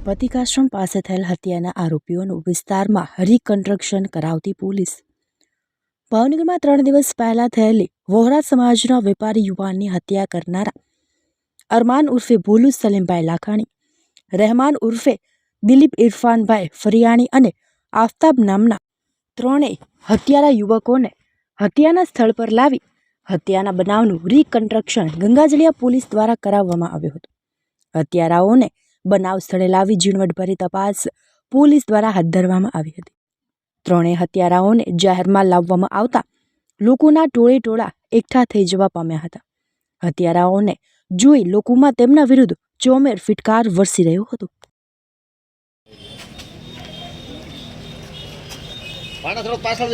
પતિકાશ્રમ પાસે થયેલ હત્યાના આરોપીઓનું વિસ્તારમાં રિકન્સ્ટ્રક્શન કરાવતી પોલીસ. ભાવનગરમાં 3 દિવસ પહેલા થયેલી વોહરા સમાજના વેપારી યુવાનની હત્યા કરનારા અરમાન ઉર્ફે ભોલુ સલીમભાઈ લાખાણી, રહેમાન ઉર્ફે દિલીપ ઇરફાનભાઈ ફરિયાણી અને આફતાબ નામના 3 હત્યારા યુવકોને હત્યાના સ્થળ પર લાવી હત્યાના બનાવનું રિકન્સ્ટ્રક્શન ગંગાજળિયા પોલીસ દ્વારા કરાવવામાં આવ્યું હતું. હત્યારાઓને બનાવ સ્થળે લાવી ઝીણવટભરી તપાસ પોલીસ દ્વારા હાથ ધરવામાં આવી હતી. 3 હત્યારાઓને જાહેરમાં લાવવામાં આવતા લોકોના ટોળે એકઠા થઈ જવા પામ્યા હતા. હત્યારાઓને જોઈ લોકોમાં તેમના વિરુદ્ધ ચોમેર ફિટકાર વરસી રહ્યો હતો. પાછળ